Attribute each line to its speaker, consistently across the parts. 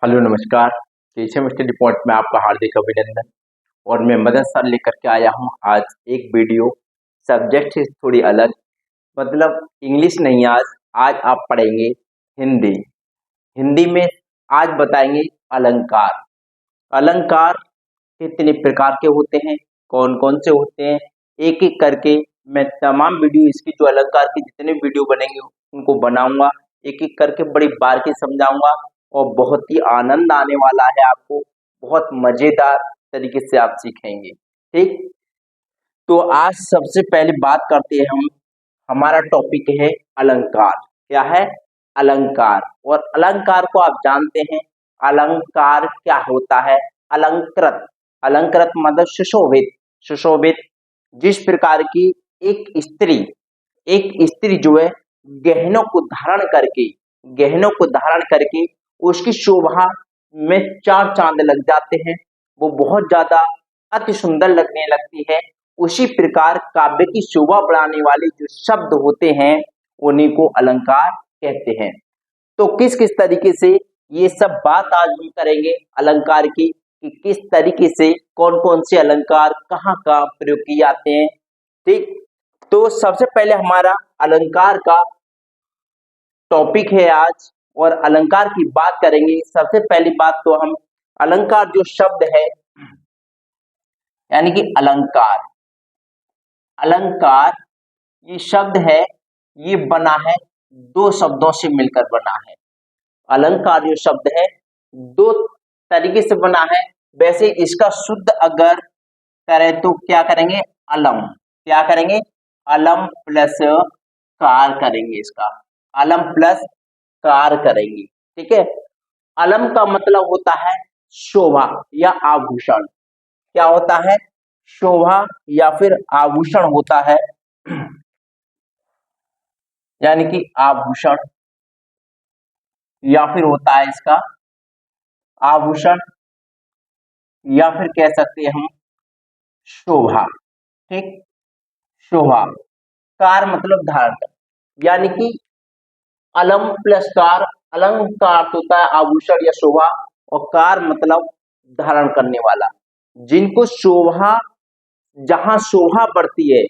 Speaker 1: Hello नमस्कार। Keshav study point में आपका हार्दिक अभिनंदन। और मैं मदन सर लेकर के आया हूँ आज एक वीडियो। सब्जेक्ट से थोड़ी अलग, मतलब इंग्लिश नहीं। आज आज आप पढ़ेंगे हिंदी। हिंदी में आज बताएंगे अलंकार। अलंकार कितने प्रकार के होते हैं, कौन कौन से होते हैं, एक एक करके मैं तमाम वीडियो इसकी जो अलंकार की जितने वीडियो बनेंगे उनको बनाऊंगा, एक एक करके बड़ी बारीकी समझाऊंगा। और बहुत ही आनंद आने वाला है आपको, बहुत मजेदार तरीके से आप सीखेंगे। ठीक, तो आज सबसे पहले बात करते हैं हम। हमारा टॉपिक है अलंकार। क्या है? अलंकार। और अलंकार को आप जानते हैं, अलंकार क्या होता है? अलंकृत। अलंकृत मतलब सुशोभित। सुशोभित जिस प्रकार की एक स्त्री जो है गहनों को धारण करके, गहनों को धारण करके उसकी शोभा में चार चांद लग जाते हैं, वो बहुत ज्यादा अति सुंदर लगने लगती है। उसी प्रकार काव्य की शोभा बढ़ाने वाले जो शब्द होते हैं उन्हीं को अलंकार कहते हैं। तो किस किस तरीके से ये सब बात आज हम करेंगे अलंकार की, कि किस तरीके से कौन कौन से अलंकार कहाँ कहाँ प्रयोग किए जाते हैं। ठीक, तो सबसे पहले हमारा अलंकार का टॉपिक है आज, और अलंकार की बात करेंगे। सबसे पहली बात तो हम अलंकार जो शब्द है, यानी कि अलंकार। अलंकार ये शब्द है, ये बना है दो शब्दों से मिलकर बना है। अलंकार जो शब्द है दो तरीके से बना है। वैसे इसका शुद्ध अगर करें तो क्या करेंगे? अलम। क्या करेंगे? अलम प्लस कार करेंगे इसका। अलम प्लस कार करेंगे। ठीक है। अलम का मतलब होता है शोभा या आभूषण। क्या होता है? शोभा या फिर आभूषण होता है, यानी कि आभूषण, या फिर होता है इसका आभूषण, या फिर कह सकते हैं हम शोभा। ठीक, शोभा। कार मतलब धारण कर, यानी कि अलम प्लस कार। अलंकार तो होता है आभूषण या शोभा, और कार मतलब धारण करने वाला। जिनको शोभा, जहां शोभा बढ़ती है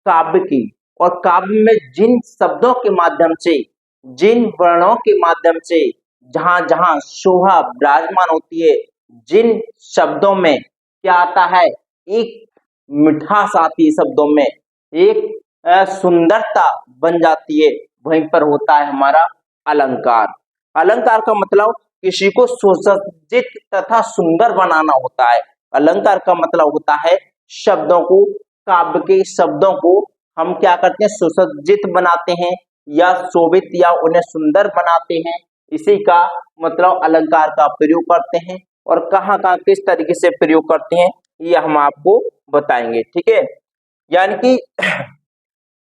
Speaker 1: काव्य की, और काव्य में जिन शब्दों के माध्यम से, जिन वर्णों के माध्यम से जहां जहां शोभा विराजमान होती है, जिन शब्दों में क्या आता है, एक मिठास आती है शब्दों में, एक सुंदरता बन जाती है, वहीं पर होता है हमारा अलंकार। अलंकार का मतलब किसी को सुसज्जित तथा सुंदर बनाना होता है। अलंकार का मतलब होता है शब्दों को, काव्य के शब्दों को हम क्या करते हैं? सुसज्जित बनाते हैं, या शोभित, या उन्हें सुंदर बनाते हैं। इसी का मतलब अलंकार का प्रयोग करते हैं। और कहाँ कहाँ किस तरीके से प्रयोग करते हैं ये हम आपको बताएंगे। ठीक है, यानी कि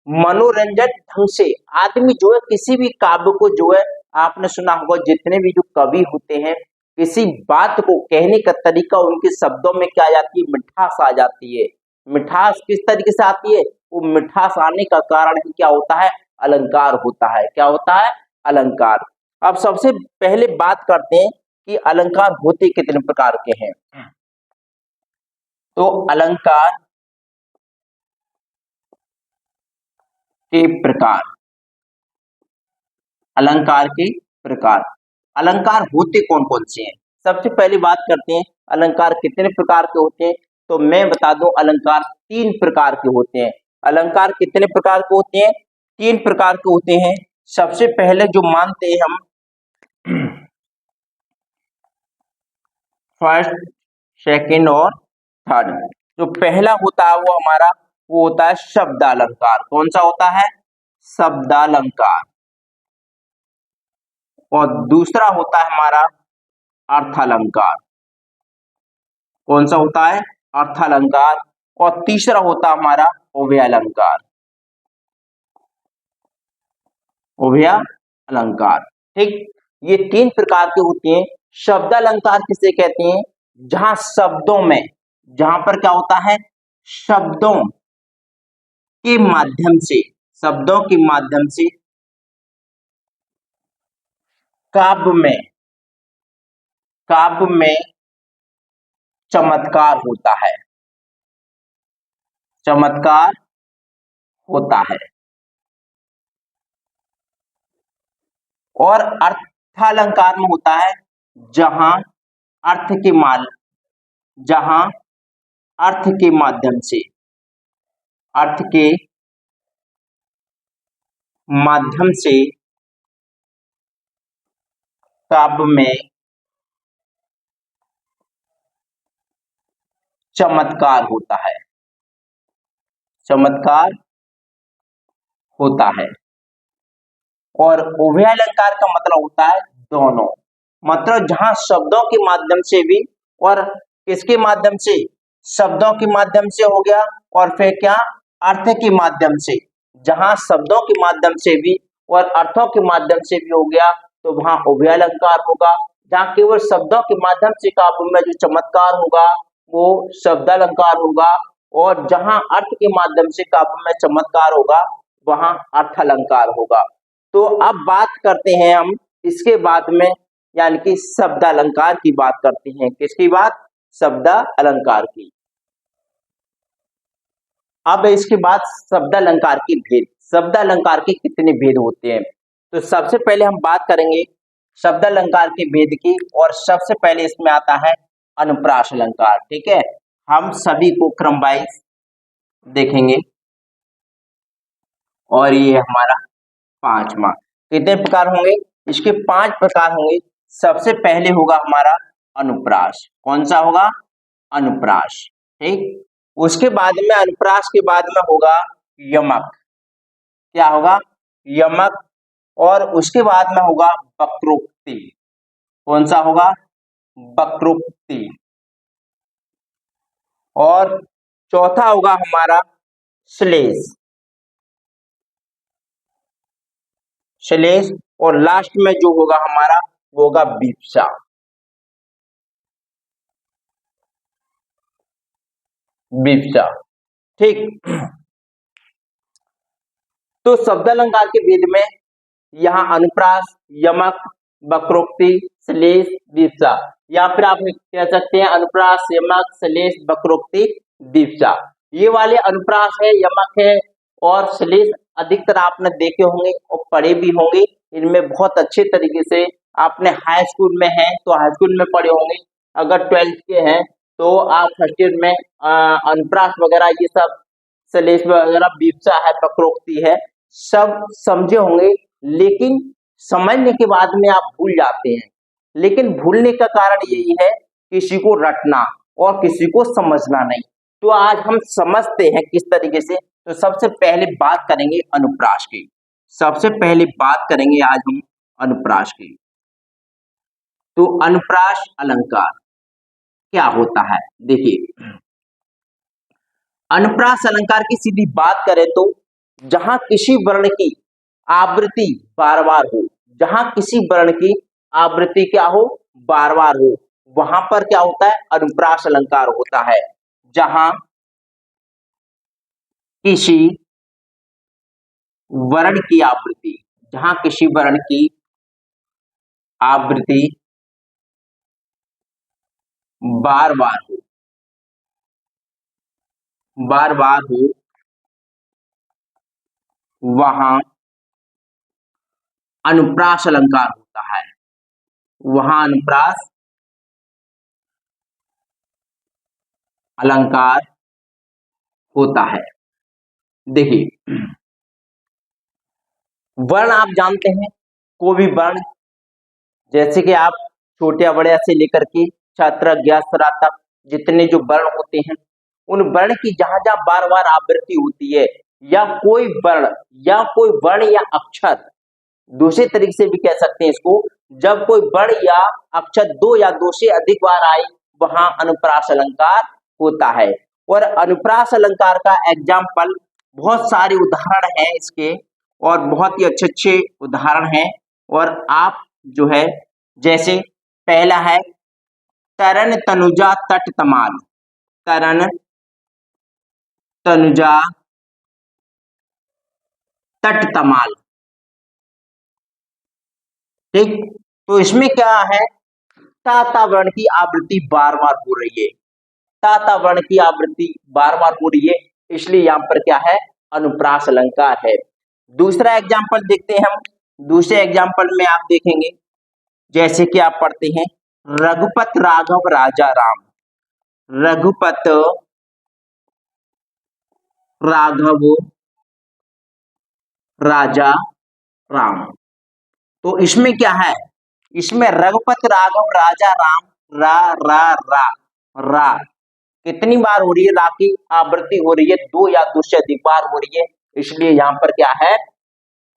Speaker 1: मनोरंजन ढंग से आदमी जो है किसी भी काव्य को जो है, आपने सुना होगा जितने भी जो कवि होते हैं, किसी बात को कहने का तरीका उनके शब्दों में क्या आ जाती है? मिठास आ जाती है। मिठास किस तरीके से आती है? वो मिठास आने का कारण ही क्या होता है? अलंकार होता है। क्या होता है? अलंकार। अब सबसे पहले बात करते हैं कि अलंकार होते कितने प्रकार के हैं। तो अलंकार के प्रकार, अलंकार के प्रकार, अलंकार होते कौन कौन से हैं? सबसे पहली बात करते हैं अलंकार कितने प्रकार के होते हैं। तो मैं बता दूं, अलंकार तीन प्रकार के होते हैं। अलंकार कितने प्रकार के होते हैं? तीन प्रकार के होते हैं। सबसे पहले जो मानते हैं हम फर्स्ट, सेकंड और थर्ड। जो पहला होता है वो हमारा, वो होता है शब्द अलंकार। कौन सा होता है? शब्दालंकार। और दूसरा होता है हमारा अर्थालंकार। कौन सा होता है? अर्थालंकार। और तीसरा होता है हमारा उभयालंकार। उभयालंकार। ठीक, ये तीन प्रकार के होते हैं। शब्दालंकार किसे कहते हैं? जहां शब्दों में, जहां पर क्या होता है? शब्दों के माध्यम से, शब्दों के माध्यम से काव्य में काव्य में चमत्कार होता है, चमत्कार होता है। और अर्थालंकार में होता है जहां अर्थ के माल जहां अर्थ के माध्यम से अर्थ के माध्यम से काव्य में चमत्कार होता है, चमत्कार होता है। और उभयालंकार का मतलब होता है दोनों, मतलब जहां शब्दों के माध्यम से भी और किसके माध्यम से, शब्दों के माध्यम से हो गया, और फिर क्या, अर्थ के माध्यम से। जहां शब्दों के माध्यम से भी और अर्थों के माध्यम से भी हो गया तो वहां उभयालंकार होगा। जहां केवल शब्दों के माध्यम से काव्य में जो चमत्कार होगा वो शब्दालंकार होगा, और जहां अर्थ के माध्यम से काव्य में चमत्कार होगा वहां अर्थालंकार होगा। तो अब बात करते हैं हम इसके बाद में, यानी कि शब्द अलंकार की बात करते हैं। किसकी बात, शब्द अलंकार की। अब इसके बाद शब्द अलंकार की भेद, शब्द अलंकार के कितने भेद होते हैं। तो सबसे पहले हम बात करेंगे शब्द अलंकार के भेद की, और सबसे पहले इसमें आता है अनुप्रास अलंकार। ठीक है, हम सभी को क्रम वाइज देखेंगे, और ये हमारा पांचवा। कितने प्रकार होंगे, इसके 5 प्रकार होंगे। सबसे पहले होगा हमारा अनुप्रास। कौन सा होगा, अनुप्रास। ठीक, उसके बाद में अनुप्रास के बाद में होगा यमक। क्या होगा, यमक। और उसके बाद में होगा वक्रोक्ति। कौन सा होगा, वक्रोक्ति। और चौथा होगा हमारा श्लेष, श्लेष। और लास्ट में जो होगा हमारा वो होगा विप्सा, विप्सा। ठीक, तो शब्द अलंकार के भेद में यहाँ अनुप्रास, यमक, वक्रोक्ति, श्लेष, विप्सा, या फिर आप कह सकते हैं अनुप्रास, यमक, श्लेष, वक्रोक्ति, विप्सा। ये वाले अनुप्रास है, यमक है और श्लेष अधिकतर आपने देखे होंगे और पढ़े भी होंगे। इनमें बहुत अच्छे तरीके से आपने हाई स्कूल में है तो हाई स्कूल में पढ़े होंगे, अगर 12th के हैं तो आप फर्स्ट ईयर में अनुप्रास वगैरह ये सब, श्लेष वगैरह, विप्सा है, वक्रोक्ति है, सब समझे होंगे। लेकिन समझने के बाद में आप भूल जाते हैं। लेकिन भूलने का कारण यही है किसी को रटना और किसी को समझना नहीं। तो आज हम समझते हैं किस तरीके से। तो सबसे पहले बात करेंगे अनुप्रास की, सबसे पहले बात करेंगे आज हम अनुप्रास की। तो अनुप्रास अलंकार क्या होता है, देखिए अनुप्रास अलंकार की सीधी बात करें तो जहां किसी वर्ण की आवृत्ति बार बार हो, जहां किसी वर्ण की आवृत्ति क्या हो, बार बार हो, वहां पर क्या होता है, अनुप्रास अलंकार होता है। जहां किसी वर्ण की आवृत्ति, जहां किसी वर्ण की आवृत्ति बार बार हो, बार बार हो, वहां अनुप्रास अलंकार होता है, वहां अनुप्रास अलंकार होता है। देखिए वर्ण आप जानते हैं, कोई भी वर्ण, जैसे कि आप छोटे बड़े से लेकर के छात्र ज्ञासरा तक जितने जो वर्ण होते हैं, उन वर्ण की जहां जहां बार बार आवृत्ति होती है, या कोई वर्ण या अक्षर, दूसरे तरीके से भी कह सकते हैं इसको, जब कोई वर्ण या अक्षर दो या दो से अधिक बार आए वहां अनुप्रास अलंकार होता है। और अनुप्रास अलंकार का एग्जाम्पल बहुत सारे उदाहरण हैं इसके, और बहुत ही अच्छे अच्छे उदाहरण हैं। और आप जो है, जैसे पहला है तरन तनुजा तट तमाल, तरन तनुजा तट तमाल। ठीक, तो इसमें क्या है, ताता वर्ण की आवृत्ति बार बार हो रही है, ताता वर्ण की आवृत्ति बार बार हो रही है, इसलिए यहाँ पर क्या है, अनुप्रास अलंकार है। दूसरा एग्जाम्पल देखते हैं हम। दूसरे एग्जाम्पल में आप देखेंगे जैसे कि आप पढ़ते हैं रघुपत राघव राजा राम, रघुपत राघव राजा राम। तो इसमें क्या है, इसमें रघुपत राघव राजा राम, रा रा रा रा कितनी बार हो रही है, रा की आवृत्ति हो रही है, दो या दो से अधिक बार हो रही है, इसलिए यहाँ पर क्या है,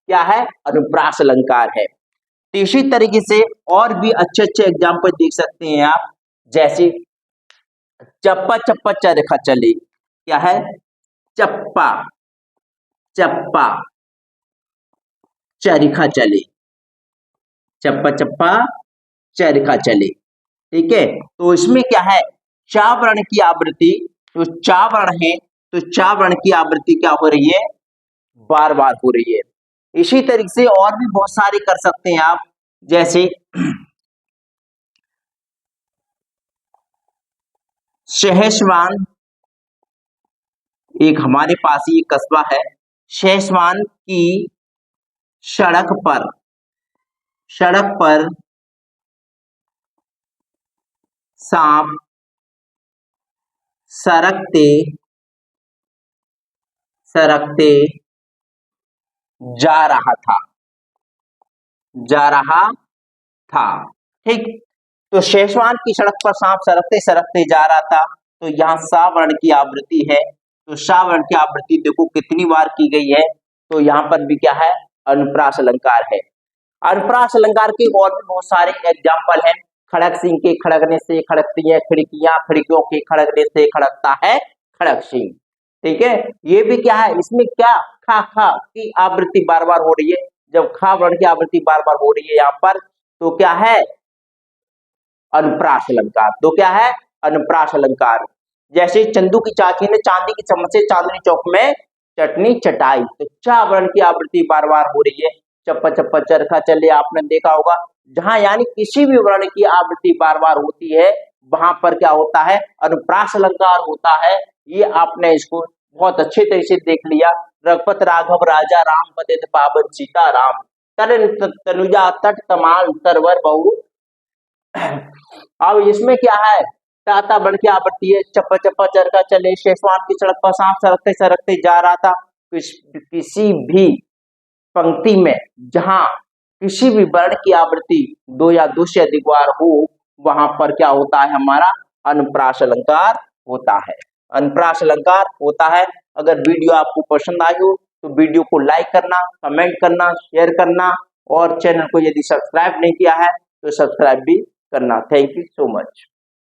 Speaker 1: क्या है, अनुप्रास अलंकार है। तो इसी तरीके से और भी अच्छे अच्छे एग्जाम्पल देख सकते हैं आप, जैसे चप्पा चप्पा चरखा चले, क्या है, चप्पा चप्पा चरखा चले, चप्पा चप्पा चरखा चले, ठीक है। तो इसमें क्या है, चा वर्ण की आवृत्ति, तो चा वर्ण है, तो चा वर्ण की आवृत्ति क्या हो रही है, बार बार हो रही है। इसी तरीके से और भी बहुत सारे कर सकते हैं आप, जैसे शहसवान, एक हमारे पास ही एक कस्बा है, शहसवान की सड़क पर, सड़क पर सांप सरकते सरकते जा रहा था, जा रहा था, ठीक। तो शेषवान की सड़क पर सांप सरकते सरकते जा रहा था, तो यहाँ सा वर्ण की आवृत्ति है, तो सा वर्ण की आवृत्ति देखो कितनी बार की गई है, तो यहाँ पर भी क्या है, अनुप्रास अलंकार है। अनुप्रास अलंकार के और भी बहुत सारे एग्जाम्पल हैं, खड़क सिंह के खड़कने से खड़कती है खिड़कियां, खिड़कियों के खड़कने से खड़कता है खड़क सिंह, ठीक है। ये भी क्या है, इसमें क्या, खा खा की आवृत्ति बार बार हो रही है, जब खा वर्ण की आवृत्ति बार बार हो रही है यहाँ पर, तो क्या है, अनुप्रास अलंकार। तो क्या है, अनुप्रास अलंकार। जैसे चंदू की चाची ने चांदी की चम्मच से चांदनी चौक में चटनी चटाई, तो चा वर्ण की आवृत्ति बार बार हो रही है। चप्पा चप्पा चरखा चले आपने देखा होगा, जहां यानी किसी भी वर्ण की आवृत्ति बार बार होती है, वहां पर क्या होता है, अनुप्रास अलंकार होता है। ये आपने इसको बहुत अच्छे तरीके से देख लिया। रघुपत राघव राजा राम, पतित पावन सीता राम, तरन तनुजा तट तमाल तरवर बहु। अब इसमें क्या है, ताता वर्ण की आवृत्ति है, चप्पा चप्पा चरखा चले, शेषवान की सड़क पर सांप सरकते सरकते जा रहा था। किसी भी पंक्ति में जहां किसी भी वर्ण की आवृत्ति दो या दो से अधिक बार हो, वहां पर क्या होता है, हमारा अनुप्रास अलंकार होता है, अनुप्रास अलंकार होता है। अगर वीडियो आपको पसंद आई हो तो वीडियो को लाइक करना, कमेंट करना, शेयर करना, और चैनल को यदि सब्सक्राइब नहीं किया है तो सब्सक्राइब भी करना। Thank you so much.